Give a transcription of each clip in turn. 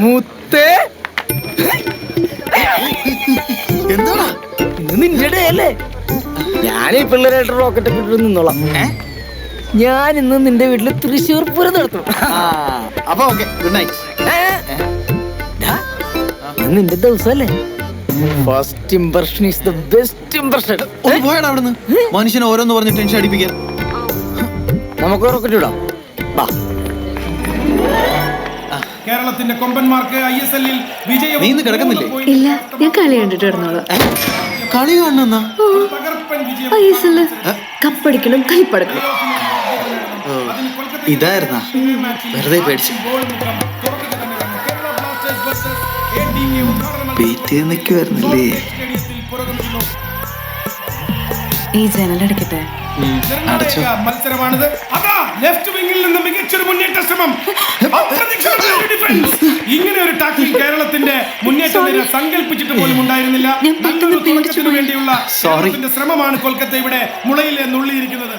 മുത്തേ എന്താ നിന്റെ ഡേ അല്ലേ? ഞാൻ ഈ പിള്ളേരായിട്ട് റോക്കറ്റ് ഒക്കെ ഇട്ട് നിന്നോളാം. ഞാൻ ഇന്ന് നിന്റെ വീട്ടില് തൃശ്ശൂർ പൂരം നടത്തും. അപ്പൊ ഓക്കെ, ഗുഡ് നൈറ്റ്. നിന്റെ ദിവസമല്ലേ? First impression is the best impression. ഒന്ന് പോയടാ അവിടുന്ന്. മനുഷ്യനെ ഓരോന്ന് പറഞ്ഞ് ടെൻഷൻ അടിപ്പിക്കാൻ. നമുക്ക് റോക്കറ്റ് ഇടാം. കേരളത്തിന്റെ കൊമ്പന്മാർക്ക് ISL-ൽ വിജയം. നീ ഇന്ന് കിടക്കുന്നില്ലേ? ഇല്ല, ഞാൻ കളി കണ്ടിട്ട് കിടന്നോളൂ. കളി കാണുന്ന ISL കപ്പടിക്കണം, കൈപ്പടക്കണം. ഇതായിരുന്നാ? വെറുതെ പേടിച്ചു. നിൽക്കുവായിരുന്നല്ലേ? ഈ ജനലടക്കട്ടെ. മത്സരമാണിത്. അതാ ലെഫ്റ്റ് വിങ്ങിൽ നിന്ന് മികച്ചൊരു മുന്നേറ്റ ശ്രമം. ഇങ്ങനെ ഒരു ടാക്ലിംഗ് കേരളത്തിന്റെ മുന്നേറ്റം സങ്കല്പിച്ചിട്ട് പോലും ഉണ്ടായിരുന്നില്ല. വേണ്ടിയുള്ള ശ്രമമാണ് കൊൽക്കത്ത ഇവിടെ മുളയിൽ നുള്ളിയിരിക്കുന്നത്.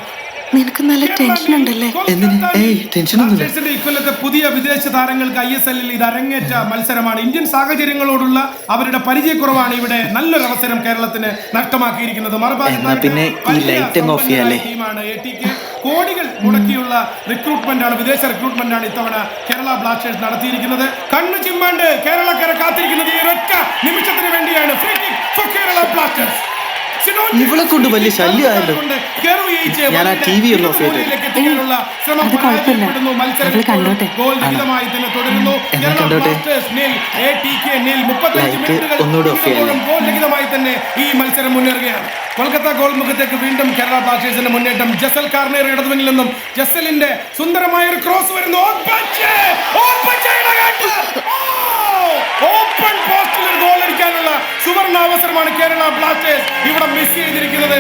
നിനക്ക് നല്ല ടെൻഷൻ ഉണ്ടല്ലേ? ഇക്കൊല്ലത്തെ പുതിയ വിദേശ താരങ്ങൾക്ക് ISL-ൽ ഇത് അരങ്ങേറ്റ മത്സരമാണ്. ഇന്ത്യൻ സാഹചര്യങ്ങളോടുള്ള അവരുടെ പരിചയക്കുറവാണ് ഇവിടെ നല്ലൊരു അവസരം കേരളത്തിന് നഷ്ടമാക്കിയിരിക്കുന്നത്. ടീമാണ് ATK. കോടികൾ മുടക്കിയുള്ള റിക്രൂട്ട്മെന്റ് ആണ്, വിദേശ റിക്രൂട്ട്മെന്റ് ആണ് ഇത്തവണ കേരള ബ്ലാസ്റ്റേഴ്സ് നടത്തിയിരിക്കുന്നത്. കണ്ണു ചിമ്മാണ്ട് കേരളക്കര കാത്തിരിക്കുന്നത് ഈ ഒരൊറ്റ നിമിഷത്തിന് വേണ്ടിയാണ്. Free kick for Kerala Blasters. ഇവളെ കൊണ്ട് വലിയ ശല്യമായല്ലോ. ഞാൻ ആ TV ഒന്ന് ഓഫ് ചെയ്തിട്ട് ഒന്നുകൂടെ ഓഫ് ചെയ്യാം. ഈ മത്സരം മുന്നേറുകയാണ്. കൊൽക്കത്ത ഗോൾ മുഖത്തേക്ക് വീണ്ടും കേരള ബ്ലാസ്റ്റേഴ്സിന്റെ മുന്നേറ്റം. ജസൽ കാർണർ ഇടതുവെങ്കിൽ നിന്നും ജസലിന്റെ സുന്ദരമായ ഒരു ക്രോസ് വരുന്നു. ഓപ്പൺ പോസ്റ്റിൽ ഒരു ഗോൾ അടിക്കാനുള്ള സുവർണ അവസരമാണ് കേരള ബ്ലാസ്റ്റേഴ്സ് ഇവിടെ മിസ് ചെയ്തിരിക്കുന്നത്.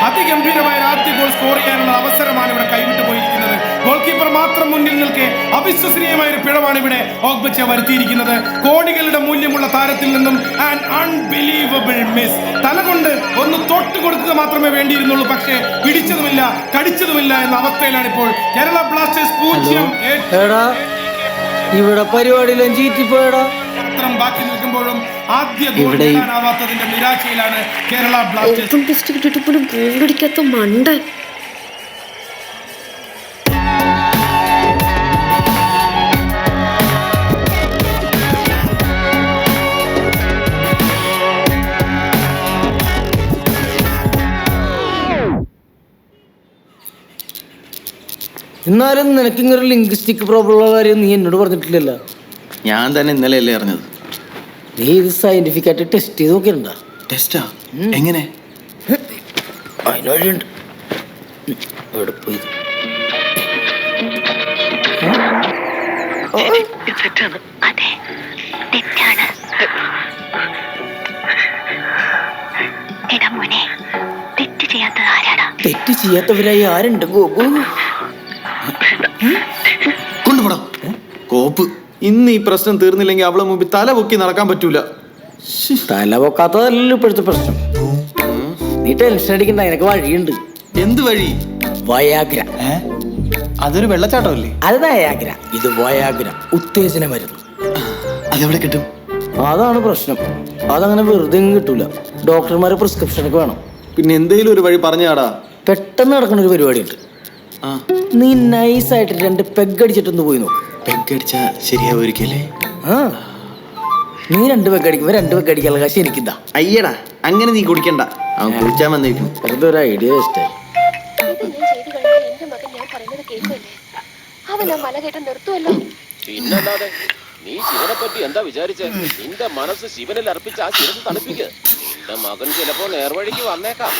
അതിഗംഭീരമായ ആദ്യ ഗോൾ സ്കോർ ചെയ്യാനുള്ള അവസരമാണ് ഇവിടെ കൈവിട്ടു പോയിരിക്കുന്നത്. ഗോൾ കീപ്പർ മാത്രം മുന്നിൽ നിൽക്കെ അവിശ്വസനീയമായ ഒരു പിഴവാണ് ഇവിടെ ഓഗ്ബച്ചെ വരുത്തിയിരിക്കുന്നത്. കോടികളുടെ മൂല്യമുള്ള താരത്തിൽ നിന്നും ആൻ അൺബിലീവബിൾ മിസ്. തലകൊണ്ട് ഒന്ന് തൊട്ട് കൊടുക്കുക മാത്രമേ വേണ്ടിയിരുന്നുള്ളൂ, പക്ഷേ പിടിച്ചതുമില്ല, കടിച്ചതുമില്ല എന്ന അവസ്ഥയിലാണ് ഇപ്പോൾ കേരള ബ്ലാസ്റ്റേഴ്സ് 0. ഇവിടെ പരിപാടിയിലും ചീറ്റിപ്പോയടാ. ബാക്കി നിൽക്കുമ്പോഴും ആദ്യ ഗോൾ നേടാനാവാത്തതിന്റെ നിരാശയിലാണ് കേരള ബ്ലാസ്റ്റേഴ്സ്. ടെസ്റ്റ് കിട്ടിയിട്ട് പോലും ഗോൾ അടിക്കാത്ത മണ്ടൻ. എന്നാലും നിനക്ക് ഇങ്ങനെ ലിംഗ്വിസ്റ്റിക് പ്രോബ്ലം ഉള്ള കാര്യം നീ എന്നോട് പറഞ്ഞിട്ടില്ലല്ലോ. ഞാൻ തന്നെ ഇന്നലെ അല്ലേ അറിഞ്ഞത്. നീ ഇത് സയന്റിഫിക് ആയിട്ട് ടെസ്റ്റ് ചെയ്ത് നോക്കിയിട്ടുണ്ടോ? ടെസ്റ്റാ? എങ്ങനെ? അതിനൊഴിയുണ്ട്. എവിടെ പോയി? തെറ്റ് ചെയ്യാത്തവരായി ആരുണ്ട് ഗോപു? കൊണ്ടുപോടാ കോപ്പ്. ഇന്ന് ഈ പ്രശ്നം തീർന്നില്ലെങ്കിൽ അവളെ മുമ്പിൽ തല പൊക്കി നടക്കാൻ പറ്റൂല. തല പൊക്കാത്തതല്ലല്ലോ ഇപ്പോഴത്തെ പ്രശ്നം. നീ ടെൻഷൻ അടിക്കണ്ട, അതിനൊക്കെ വഴിയുണ്ട്. എന്ത് വഴി? വയാഗ്ര. അതൊരു വെള്ളച്ചാട്ടമല്ലേ? അത് വയാഗ്ര, ഇത് വയാഗ്ര, ഉത്തേജന മരുന്ന്. അതെവിടെ കിട്ടും? അതാണ് പ്രശ്നം. അതങ്ങനെ വെറുതെ കിട്ടൂല, ഡോക്ടർമാരെ പ്രിസ്ക്രിപ്ഷനൊക്കെ വേണം. പിന്നെ എന്തെങ്കിലും ഒരു വഴി പറഞ്ഞാടാ. പെട്ടെന്ന് നടക്കുന്ന ഒരു പരിപാടി ഉണ്ട്. നീ നൈസായിട്ട് 2 പെഗ് അടിച്ചിട്ടൊന്ന് പോയി നോക്ക്. പെഗ് അടിച്ചാ ശരിയാവുമായിരിക്കല്ലേ? നീ 2 പെഗ് അടിക്കുമ്പോ 2 പെഗ് അടിക്കാനുള്ള കാശ് എനിക്കിതാ. അയ്യടാ, അങ്ങനെ നീ കുടിക്കണ്ട. അവൻ കുടിച്ചാൻ വന്നിരിക്കുന്നു. അതൊരു ഐഡിയ വേസ്റ്റ്. പിന്നല്ലാതെ നീ ശിവനെ പറ്റി എന്താ വിചാരിച്ചേ? നിന്റെ മനസ്സ് ശിവനിൽ അർപ്പിച്ച് ആ ശിവനെ തണുപ്പിക്ക്. എന്റെ മകൻ ചിലപ്പോ നേർവഴിക്ക് വന്നേക്കാം.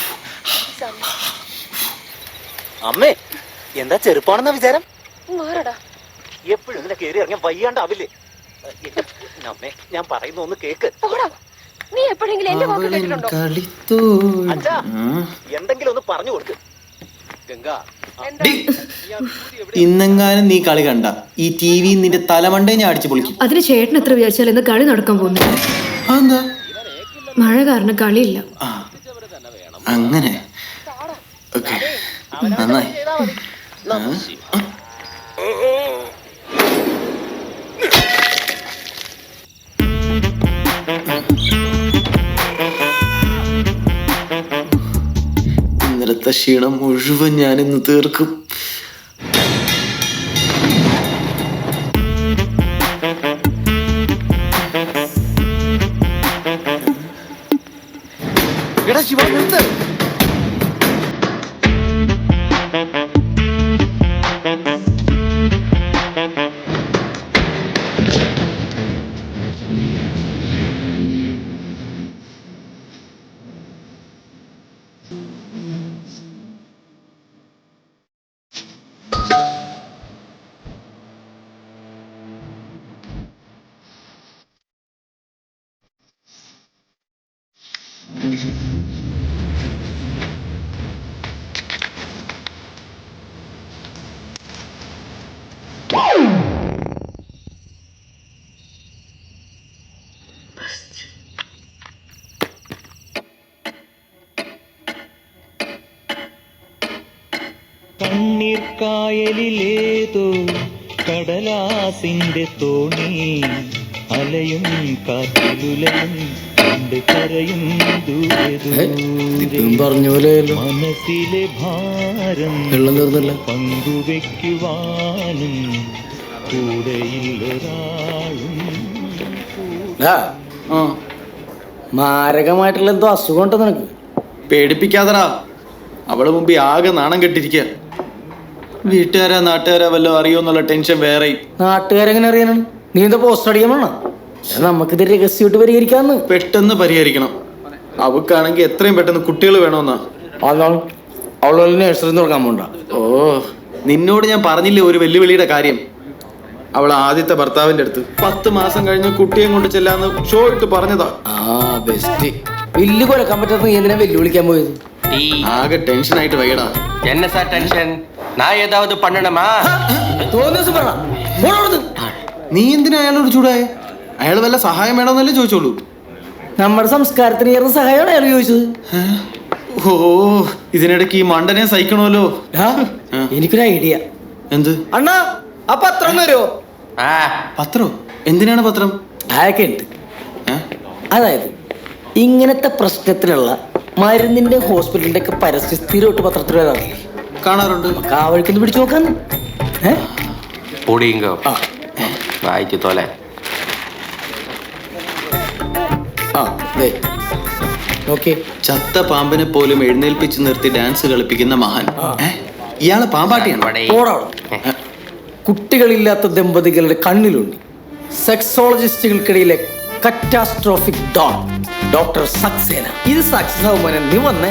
അമ്മേ, എന്താ ചെറുപ്പാണെന്ന വിചാരം? എപ്പോഴും ഇങ്ങനെ കയറി ഇറങ്ങാൻ വയ്യാണ്ടാവില്ലേ? അമ്മേ, ഞാൻ പറയുന്ന ഒന്ന് കേക്ക്. നീ എപ്പോഴെങ്കിലും എന്റെ വാക്ക് കേട്ടിട്ടുണ്ടോ? അച്ഛാ, എന്തെങ്കിലും ഒന്ന് പറഞ്ഞു കൊടുക്ക്. ഗംഗാ, ഇന്നെങ്ങാനും നീ കളി കണ്ട ഈ TV നിന്റെ തലമണ്ടേ ഞാൻ അടിച്ചു പൊളിക്കും. അതിന് ചേട്ടൻ എത്ര വിചാരിച്ചാൽ ഇന്ന് കളി നടക്കാൻ പോകുന്നു. അതെന്താ? മഴ കാരണം കളിയില്ല. അങ്ങനെ. ഓക്കേ, നന്നായി. ഇന്നലത്തെ ക്ഷീണം മുഴുവൻ ഞാനിന്ന് തീർക്കും. എടാ ശിവ നിർത്ത്. കണ്ണീർ കായലിലേതോ കടലാസിന്റെ തോണി അലയും കാറ്റിലുലയും കണ്ട് കരയും ദൂരെ ദൂരെ പറഞ്ഞ പോലെ മനസ്സിലെ ഭാരം വെള്ളം തീർന്നില്ല. പങ്കുവെക്കുവാനും കൂടെയില്ലൊരാളും. മാരകമായിട്ടുള്ള എന്തോ അസുഖം ഉണ്ടോ നിനക്ക്? പേടിപ്പിക്കാതടാ. അവള് മുമ്പ് ആകെ നാണം കെട്ടിരിക്കുക. വീട്ടുകാരാ നാട്ടുകാരാ വല്ലതും അറിയോന്നുള്ള ടെൻഷൻ വേറെ. നാട്ടുകാരെങ്ങനെ അറിയാനാണ്? നീ എന്താ പോസ്റ്റ് അടിക്കാൻ വേണം? നമുക്കിത് രഹസ്യമായിട്ട് പരിഹരിക്കാന്ന്. പെട്ടെന്ന് പരിഹരിക്കണം. അവക്കാണെങ്കിൽ എത്രയും പെട്ടെന്ന് കുട്ടികൾ വേണമെന്നാ. അതാണ് അവള് നഴ്സറി തുടങ്ങാൻ പോണ്ട. ഓ, നിന്നോട് ഞാൻ പറഞ്ഞില്ലേ ഒരു വെല്ലുവിളിയുടെ കാര്യം. അവൾ ആദ്യത്തെ ഭർത്താവിന്റെ അടുത്ത് 10 മാസം കഴിഞ്ഞ് കുട്ടിയെ കൊണ്ട് ചെല്ലാന്ന് ഷോ ഇട്ട് പറഞ്ഞതാ. ബെസ്റ്റ്. വില്ല് കൊലക്കാൻ പറ്റാത്ത നീ എന്തിനാ വെല്ലുവിളിക്കാൻ പോയത്? ആകെ ടെൻഷൻ ആയിട്ട് വയ്യടാ. என்ன சார் டென்ஷன்? நான் ஏதாவது பண்ணணுமா? നീ എന്തിനാ അയാളോട് ചൂടായ? അയാൾ വല്ല സഹായം വേണമെന്നല്ലേ ചോദിച്ചോളൂ. നമ്മുടെ സംസ്കാരത്തിന് ഏറെ സഹായമാണ് അയാൾ ചോദിച്ചത്. ഓ, ഇതിനിടയ്ക്ക് ഈ മണ്ടനെ സഹിക്കണമല്ലോ. എനിക്കൊരു ഐഡിയ. എന്ത്? അണ്ണാ ആ പത്രം വരുമോ? പത്രോ? എന്തിനാണ് പത്രം? അതൊക്കെ ഉണ്ട്. അതായത് ഇങ്ങനത്തെ പ്രശ്നത്തിലുള്ള മരുന്നിന്റെ ഹോസ്പിറ്റലിന്റെ ഒക്കെ പരസ്യം സ്ഥിരമായിട്ട് പത്രത്തിൽ വരാറില്ലേ? കാണാറുണ്ട്. ആ വഴിക്കൊന്ന് പിടിച്ചു നോക്കാന്ന്. പൊടിയുങ്കോ വായിച്ചു തോലെ. ചത്ത പാമ്പിനെ പോലും എഴുന്നേൽപ്പിച്ച് നിർത്തി ഡാൻസ് കളിപ്പിക്കുന്ന മഹാൻ. ഇയാള് പാമ്പാട്ടിയാണ്. കുട്ടികളില്ലാത്ത ദമ്പതികളുടെ കണ്ണിലുണ്ട്. സെക്സോളജിസ്റ്റുകൾക്കിടയിലെ കറ്റാസ്ട്രോഫിക് ഡോൺ ഡോക്ടർ സക്സേന. ഇത് സക്സസ് ആവുമ്പോൾ നീ വന്നേ